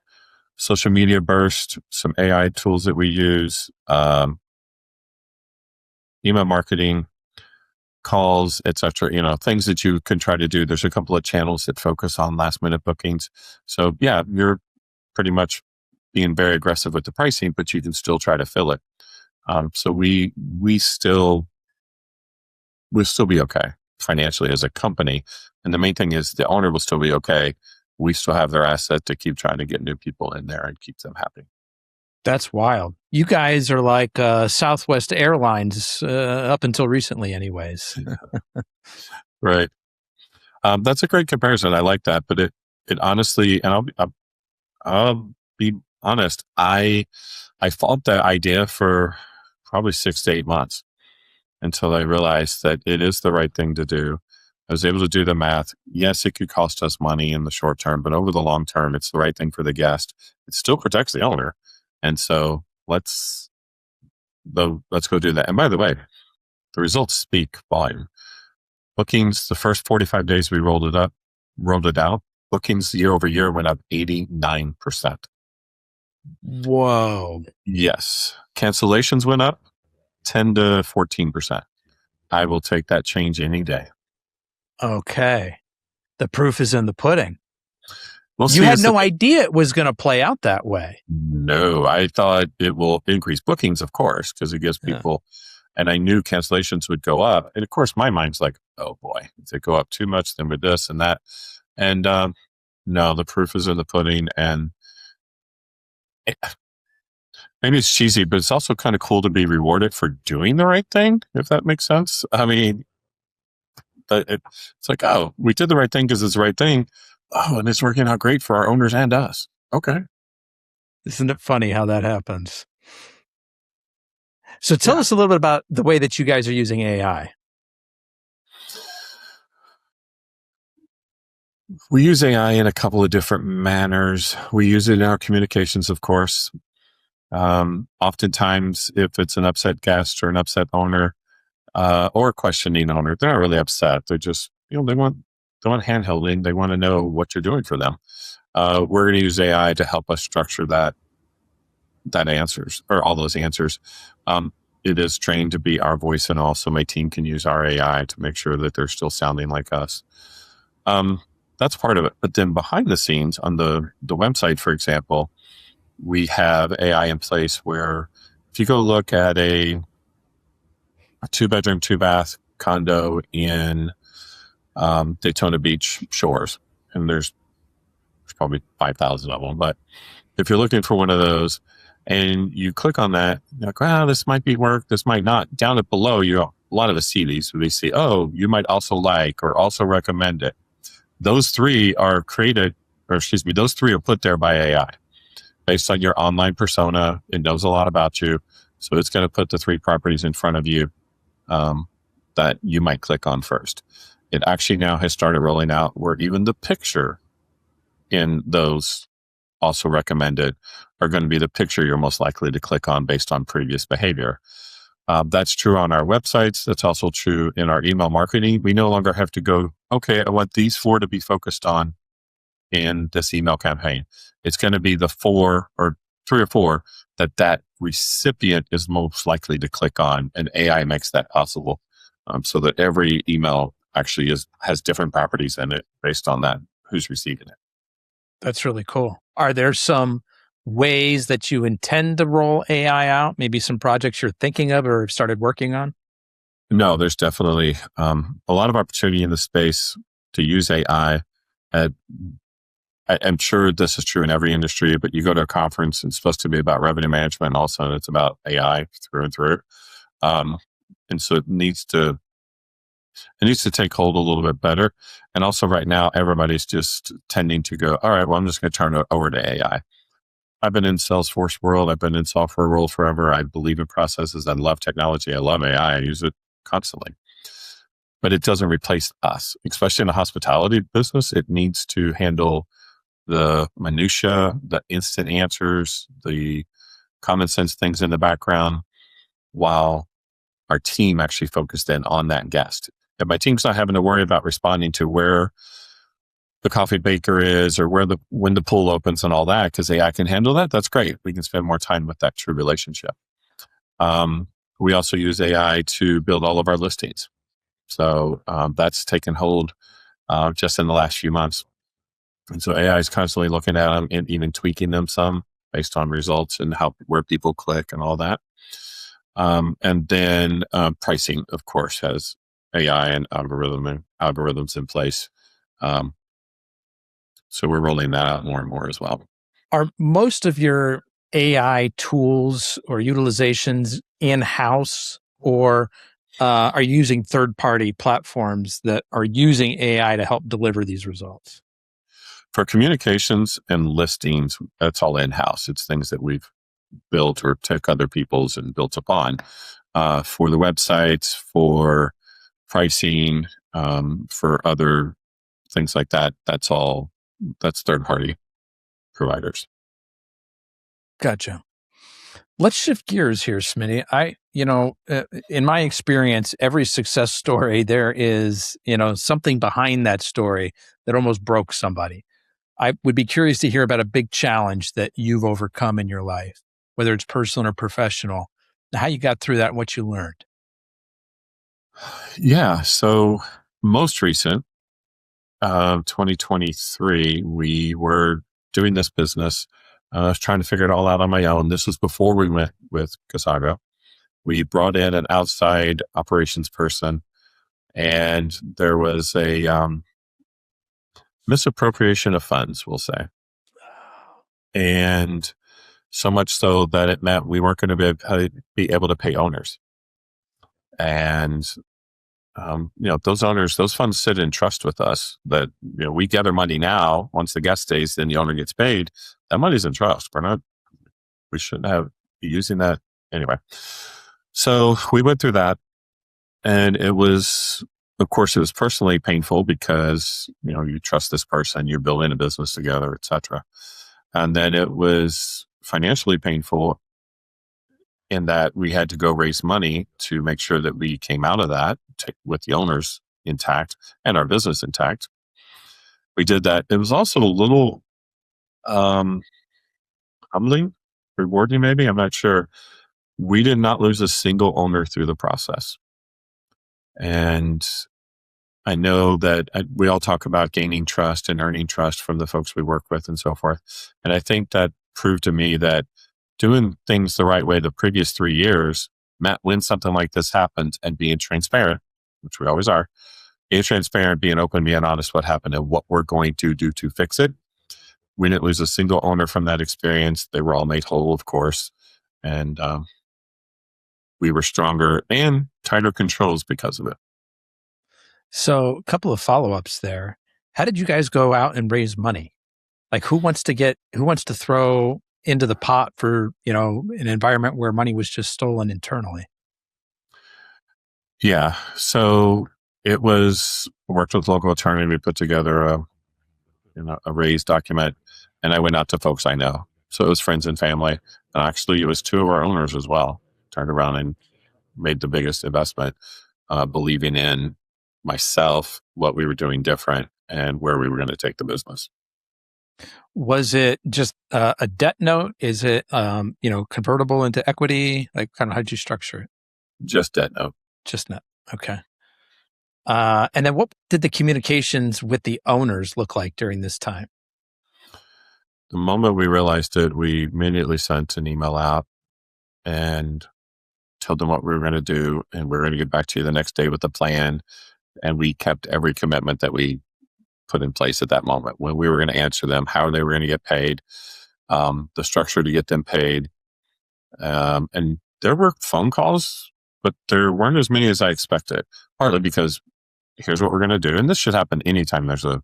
S2: social media burst, some AI tools that we use, email marketing, calls, etc. Things that you can try to do. There's a couple of channels that focus on last minute bookings. So yeah, you're pretty much being very aggressive with the pricing, but you can still try to fill it. So we'll still be okay financially as a company. And the main thing is the owner will still be okay. We still have their asset to keep trying to get new people in there and keep them happy.
S1: That's wild. You guys are like Southwest Airlines up until recently anyways.
S2: Right. That's a great comparison. I like that. But it honestly, and I'll be honest, I fought that idea for probably 6 to 8 months until I realized that it is the right thing to do. I was able to do the math. Yes, it could cost us money in the short term, but over the long term, it's the right thing for the guest. It still protects the owner. And so let's go do that. And by the way, the results speak volume. Bookings, the first 45 days we rolled it out, bookings year over year went up 89%.
S1: Whoa.
S2: Yes. Cancellations went up 10 to 14%. I will take that change any day.
S1: Okay. The proof is in the pudding.
S2: We'll
S1: you had no idea it was going to play out that way.
S2: No, I thought it will increase bookings, of course, because it gives people, and I knew cancellations would go up. And of course, my mind's like, oh boy, if they go up too much, then with this and that. And No, the proof is in the pudding, and maybe it's cheesy, but it's also kind of cool to be rewarded for doing the right thing, if that makes sense. I mean, it's like, oh, we did the right thing because it's the right thing. Oh, and it's working out great for our owners and us. Okay.
S1: Isn't it funny how that happens? So tell
S2: Yeah.
S1: us a little bit about the way that you guys are using AI.
S2: We use AI in a couple of different manners. We use it in our communications, of course. Oftentimes, if it's an upset guest or an upset owner, or a questioning owner, they're not really upset. They're just, they want handholding. They want to know what you're doing for them. We're going to use AI to help us structure that answers, or all those answers. It is trained to be our voice, and also my team can use our AI to make sure that they're still sounding like us. That's part of it. But then behind the scenes on the website, for example, we have AI in place where if you go look at a 2-bedroom, 2-bath condo in Daytona Beach shores, and there's probably 5,000 of them, but if you're looking for one of those and you click on that, you're like, wow, this might be work, this might not. Down at below, a lot of us see these, we see, oh, you might also like or also recommend it. Those three are those three are put there by AI based on your online persona. It knows a lot about you. So it's going to put the 3 properties in front of you that you might click on first. It actually now has started rolling out where even the picture in those also recommended are going to be the picture you're most likely to click on based on previous behavior. That's true on our websites. That's also true in our email marketing. We no longer have to go, okay, I want these 4 to be focused on in this email campaign. It's going to be the 4 or 3 or 4 that recipient is most likely to click on, and AI makes that possible, so that every email actually has different properties in it based on that who's receiving it.
S1: That's really cool. Are there some ways that you intend to roll AI out? Maybe some projects you're thinking of or have started working on?
S2: No, there's definitely a lot of opportunity in the space to use AI. I'm sure this is true in every industry, but you go to a conference and it's supposed to be about revenue management, and all of a sudden it's about AI through and through. And so it needs to take hold a little bit better. And also right now, everybody's just tending to go, all right, well, I'm just going to turn it over to AI. I've been in Salesforce world. I've been in software world forever. I believe in processes. I love technology. I love AI. I use it constantly. But it doesn't replace us, especially in the hospitality business. It needs to handle the minutia, the instant answers, the common sense things in the background, while our team actually focused in on that guest. If my team's not having to worry about responding to where the coffee baker is or when the pool opens and all that, because AI can handle that, that's great. We can spend more time with that true relationship. We also use AI to build all of our listings. So that's taken hold just in the last few months. And so AI is constantly looking at them and even tweaking them some based on results and where people click and all that. And then pricing, of course, has AI and algorithms in place. So we're rolling that out more and more as well.
S1: Are most of your AI tools or utilizations in-house, or are you using third-party platforms that are using AI to help deliver these results?
S2: For communications and listings, that's all in-house. It's things that we've built or took other people's and built upon. For the websites, for pricing, for other things like that, that's third-party providers.
S1: Gotcha. Let's shift gears here, Smitty. In my experience, every success story, there is, something behind that story that almost broke somebody. I would be curious to hear about a big challenge that you've overcome in your life, whether it's personal or professional, how you got through that and what you learned.
S2: Yeah. So most recent, 2023, we were doing this business. I was trying to figure it all out on my own. This was before we went with Casago. We brought in an outside operations person, and there was misappropriation of funds, we'll say. And so much so that it meant we weren't going to be able to pay owners. And, those owners, those funds sit in trust with us that, we gather money now. Once the guest stays, then the owner gets paid. That money's in trust. We shouldn't be using that anyway. So we went through that, and it was personally painful because, you trust this person, you're building a business together, etc. And then it was financially painful in that we had to go raise money to make sure that we came out of that with the owners intact and our business intact. We did that. It was also a little humbling, rewarding maybe, I'm not sure. We did not lose a single owner through the process. And I know that we all talk about gaining trust and earning trust from the folks we work with and so forth. And I think that proved to me that doing things the right way the previous 3 years meant when something like this happened and being transparent, which we always are, being transparent, being open, being honest what happened and what we're going to do to fix it. We didn't lose a single owner from that experience. They were all made whole, of course. And we were stronger and tighter controls because of it.
S1: So a couple of follow-ups there. How did you guys go out and raise money? Like who wants to throw into the pot for, an environment where money was just stolen internally?
S2: Yeah. So it was worked with a local attorney. We put together a raise document, and I went out to folks I know. So it was friends and family. And actually it was 2 of our owners as well, turned around and made the biggest investment, believing in myself, what we were doing different and where we were going to take the business.
S1: Was it just a debt note? Is it, convertible into equity? Like kind of how did you structure it?
S2: Just debt note.
S1: Just net. Okay. And then what did the communications with the owners look like during this time?
S2: The moment we realized it, we immediately sent an email out and told them what we were going to do. And we are going to get back to you the next day with a plan. And we kept every commitment that we put in place at that moment, when we were going to answer them, how they were going to get paid, the structure to get them paid. And there were phone calls, but there weren't as many as I expected, partly because here's what we're going to do. And this should happen anytime there's a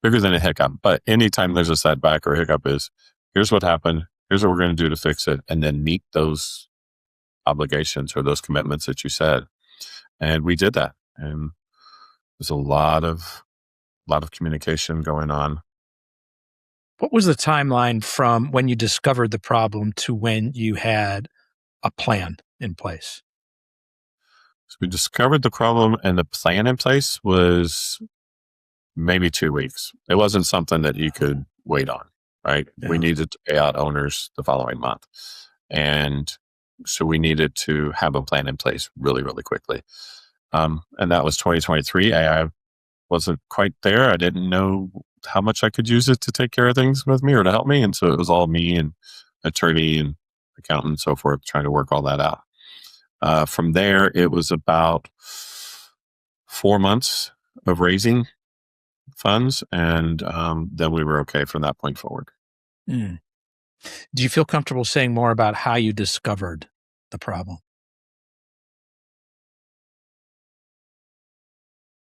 S2: bigger than a hiccup, but anytime there's a setback or hiccup is here's what happened. Here's what we're going to do to fix it. And then meet those obligations or those commitments that you said. And we did that. And there's a lot of communication going on.
S1: What was the timeline from when you discovered the problem to when you had a plan in place?
S2: So we discovered the problem, and the plan in place was maybe 2 weeks. It wasn't something that you could wait on, right? Yeah. We needed to pay out owners the following month. And so we needed to have a plan in place really, really quickly. And that was 2023. I wasn't quite there. I didn't know how much I could use it to take care of things with me or to help me. And so it was all me and attorney and accountant and so forth, trying to work all that out. From there, it was about 4 months of raising funds. And then we were okay from that point forward.
S1: Mm. Do you feel comfortable saying more about how you discovered the problem?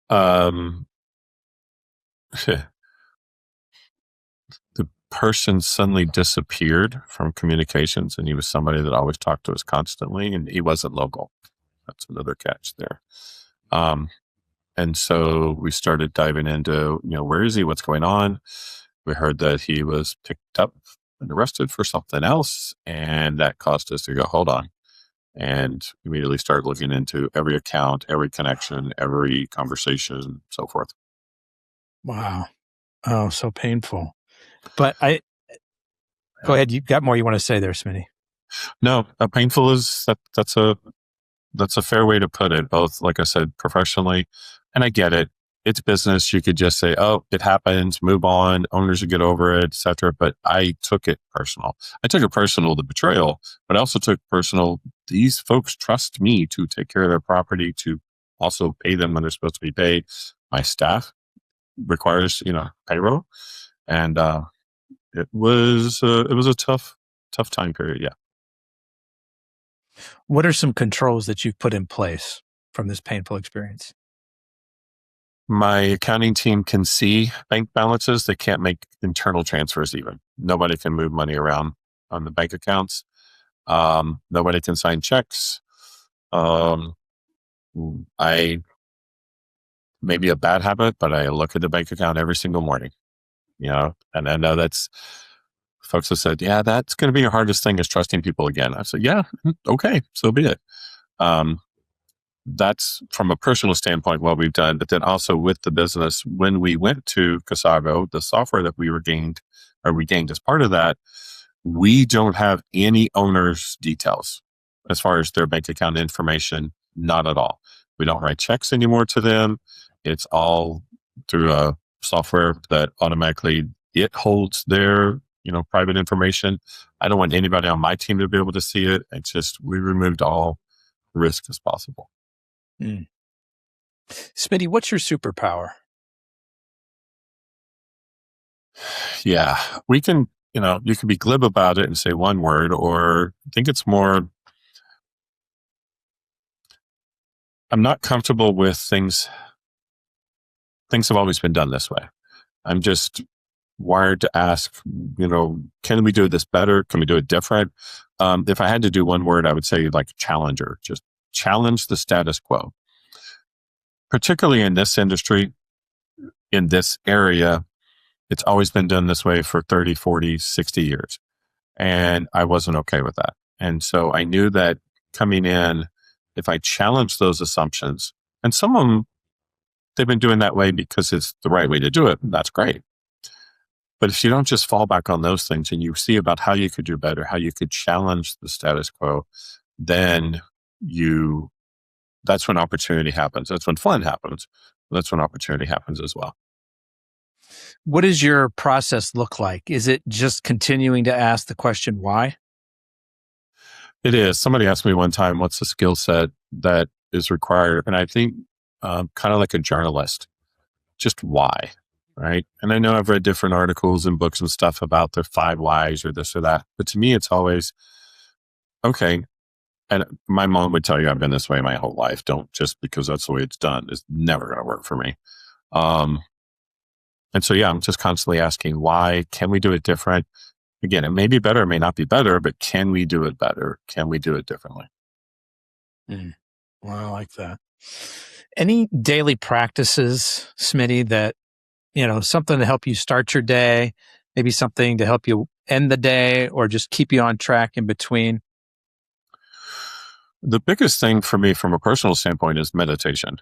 S2: The person suddenly disappeared from communications, and he was somebody that always talked to us constantly, and he wasn't local. That's another catch there. And so we started diving into, where is he? What's going on? We heard that he was picked up and arrested for something else, and that caused us to go, hold on. And immediately started looking into every account, every connection, every conversation, so forth.
S1: Wow. Oh, so painful. But go ahead. You got more you want to say there, Smitty?
S2: No, painful is that's a fair way to put it. Both, like I said, professionally, and I get it. It's business. You could just say, "Oh, it happens. Move on. Owners will get over it, etc." But I took it personal. I took it personal, the betrayal, but I also took personal. These folks trust me to take care of their property, to also pay them when they're supposed to be paid. My staff, requires, payroll. And it was a tough time period. Yeah.
S1: What are some controls that you've put in place from this painful experience?
S2: My accounting team can see bank balances. They can't make internal transfers even. Nobody can move money around on the bank accounts. Nobody can sign checks. I maybe a bad habit, but I look at the bank account every single morning, and I know that's folks have said, yeah, that's going to be your hardest thing is trusting people again. I said, yeah, okay, so be it. That's from a personal standpoint what we've done, but then also with the business, when we went to Casago, the software that we gained as part of that, we don't have any owner's details as far as their bank account information, not at all. We don't write checks anymore to them. It's all through a software that automatically it holds their, private information. I don't want anybody on my team to be able to see it. It's just, we removed all risk as possible.
S1: Smitty, what's your superpower?
S2: Yeah, we can, you can be glib about it and say one word, or I think it's more, I'm not comfortable with things. Things have always been done this way. I'm just wired to ask, can we do this better? Can we do it different? If I had to do one word, I would say like challenger, just challenge the status quo. Particularly in this industry, in this area, it's always been done this way for 30, 40, 60 years. And I wasn't okay with that. And so I knew that coming in, if I challenged those assumptions, and some of them, they've been doing that way because it's the right way to do it, that's great. But if you don't just fall back on those things and you see about how you could do better, how you could challenge the status quo, then that's when opportunity happens. That's when fun happens. That's when opportunity happens as well.
S1: What does your process look like? Is it just continuing to ask the question, why?
S2: It is. Somebody asked me one time, what's the skill set that is required? And I think kind of like a journalist, just why, right? And I know I've read different articles and books and stuff about the 5 whys or this or that. But to me, it's always, okay. And my mom would tell you, I've been this way my whole life. Don't just because that's the way it's done. It's never going to work for me. And so, yeah, I'm just constantly asking, why? Can we do it different? Again, it may be better, it may not be better, but can we do it better? Can we do it differently?
S1: Well, I like that. Any daily practices, Smitty, that, something to help you start your day, maybe something to help you end the day or just keep you on track in between?
S2: The biggest thing for me from a personal standpoint is meditation.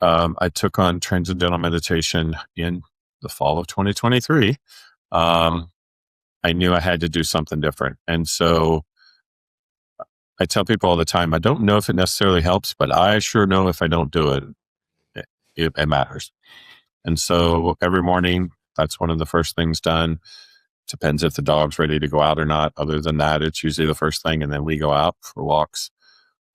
S2: I took on transcendental meditation in the fall of 2023. I knew I had to do something different. And so I tell people all the time, I don't know if it necessarily helps, but I sure know if I don't do it, it matters. And so every morning, that's one of the first things done. Depends if the dog's ready to go out or not. Other than that, it's usually the first thing. And then we go out for walks.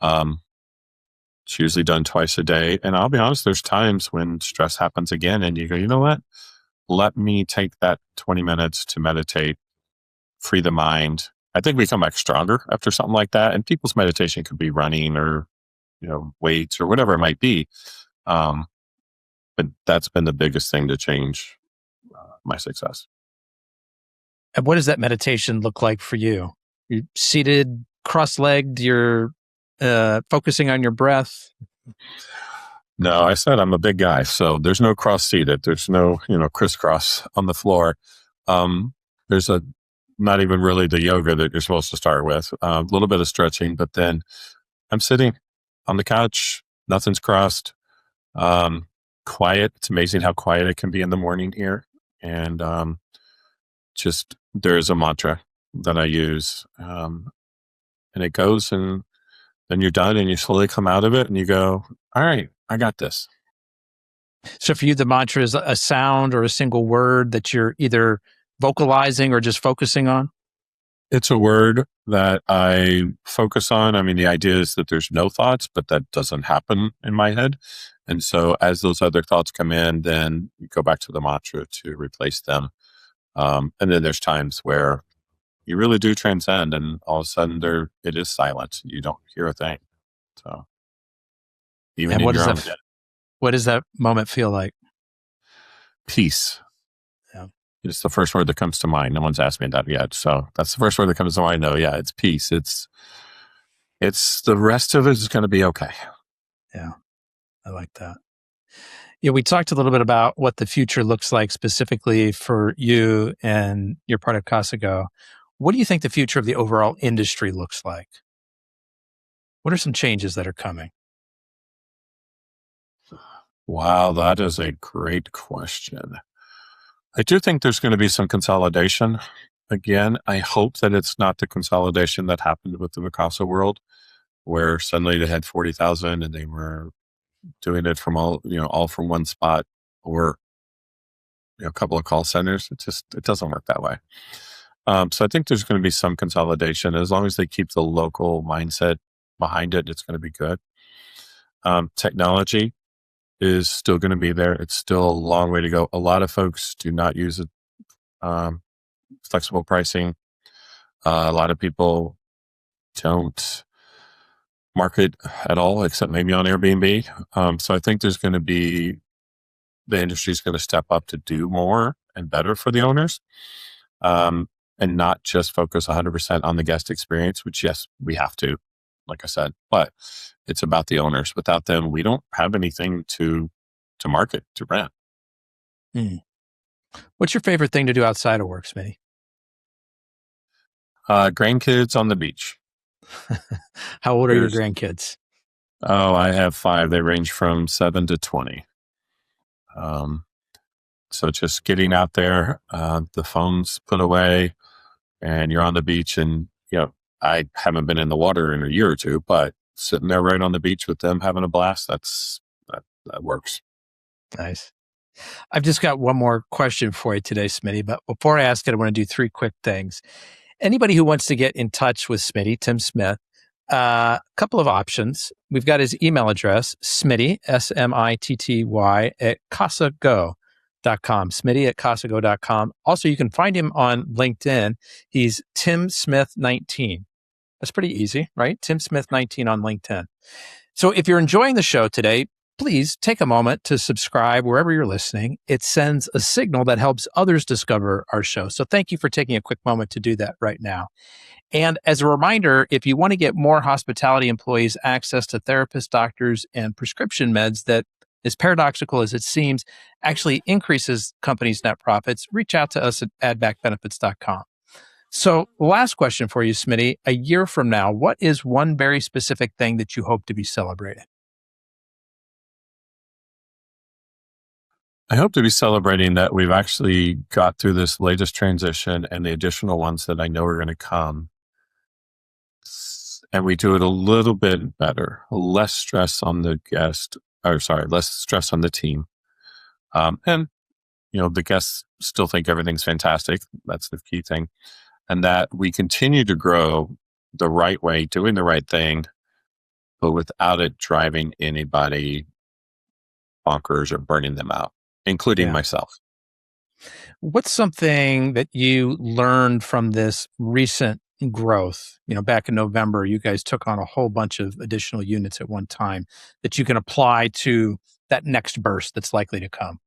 S2: It's usually done twice a day. And I'll be honest, there's times when stress happens again and you go, you know what? Let me take that 20 minutes to meditate, free the mind. I think we come back stronger after something like that. And people's meditation could be running or, weights or whatever it might be. But that's been the biggest thing to change my success.
S1: And what does that meditation look like for you? You're seated, cross-legged, you're focusing on your breath?
S2: No, I said I'm a big guy, so there's no cross-seated. There's no, crisscross on the floor. There's not even really the yoga that you're supposed to start with. A little bit of stretching, but then I'm sitting on the couch. Nothing's crossed. Quiet. It's amazing how quiet it can be in the morning here. And just there's a mantra that I use, and it goes, and then you're done, and you slowly come out of it, and you go, "All right, I got this."
S1: So for you, the mantra is a sound or a single word that you're either vocalizing or just focusing on?
S2: It's a word that I focus on. I mean, the idea is that there's no thoughts, but that doesn't happen in my head. And so as those other thoughts come in, then you go back to the mantra to replace them. And then there's times where you really do transcend, and all of a sudden it is silent. You don't hear a thing. So even
S1: And
S2: in your own head,
S1: what does that moment feel like?
S2: peace.
S1: Yeah.
S2: It's the first word that comes to mind. No one's asked me that yet. So that's the first word that comes to mind. No, yeah, it's peace. It's the rest of it is going to be okay.
S1: Yeah. I like that. Yeah, we talked a little bit about what the future looks like specifically for you and your part of Casago. What do you think the future of the overall industry looks like? What are some changes that are coming?
S2: Wow, that is a great question. I do think there's going to be some consolidation. Again, I hope that it's not the consolidation that happened with the Mikasa world, where suddenly they had 40,000 and they were doing it from all from one spot, or a couple of call centers. It doesn't work that way. So I think there's going to be some consolidation. As long as they keep the local mindset behind it, it's going to be good. Technology is still going to be there. It's still a long way to go. A lot of folks do not use it. Flexible pricing. A lot of people don't market at all, except maybe on Airbnb. So I think the industry is going to step up to do more and better for the owners, and not just focus 100% on the guest experience, which, yes, we have to, like I said, but it's about the owners. Without them, we don't have anything to market, to rent.
S1: What's your favorite thing to do outside of work, Smitty?
S2: Grandkids on the beach.
S1: How old are your grandkids?
S2: Oh, I have 5. They range from 7 to 20. So just getting out there, the phone's put away, and you're on the beach. And I haven't been in the water in a year or two, but sitting there right on the beach with them having a blast, that works.
S1: Nice. I've just got one more question for you today, Smitty. But before I ask it, I want to do 3 quick things. Anybody who wants to get in touch with Smitty, Tim Smith, a couple of options. We've got his email address, Smitty, SMITTY, at Casago.com, Smitty at Casago.com. Also, you can find him on LinkedIn. He's Tim Smith 19. That's pretty easy, right? Tim Smith 19 on LinkedIn. So if you're enjoying the show today, please take a moment to subscribe wherever you're listening. It sends a signal that helps others discover our show. So thank you for taking a quick moment to do that right now. And as a reminder, if you want to get more hospitality employees access to therapists, doctors, and prescription meds that, as paradoxical as it seems, actually increases companies' net profits, reach out to us at addbackbenefits.com. So last question for you, Smitty. A year from now, what is one very specific thing that you hope to be celebrating?
S2: I hope to be celebrating that we've actually got through this latest transition and the additional ones that I know are going to come. And we do it a little bit better, less stress on the less stress on the team. And the guests still think everything's fantastic. That's the key thing. And that we continue to grow the right way, doing the right thing, but without it driving anybody bonkers or burning them out, including myself.
S1: What's something that you learned from this recent growth? Back in November, you guys took on a whole bunch of additional units at one time that you can apply to that next burst that's likely to come.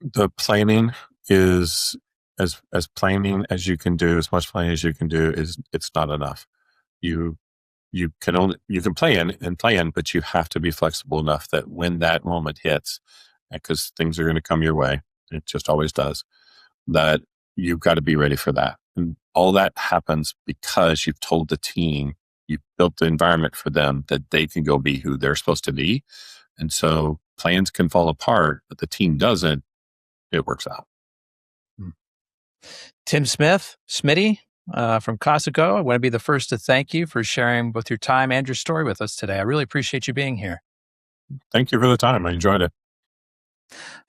S2: The planning is as planning as you can do, as much planning as you can do it's not enough. You can plan, but you have to be flexible enough that when that moment hits, because things are going to come your way, it just always does, that you've got to be ready for that. And all that happens because you've told the team, you've built the environment for them that they can go be who they're supposed to be. And so plans can fall apart, but the team doesn't. It works out.
S1: Tim Smith, Smitty, from Casago, I want to be the first to thank you for sharing both your time and your story with us today. I really appreciate you being here.
S2: Thank you for the time. I enjoyed it.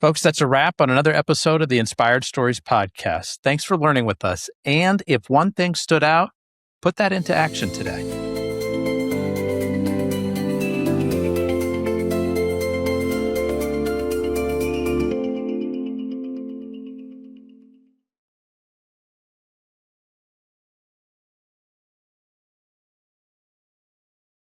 S1: Folks, that's a wrap on another episode of the Inspired Stories podcast. Thanks for learning with us. And if one thing stood out, put that into action today.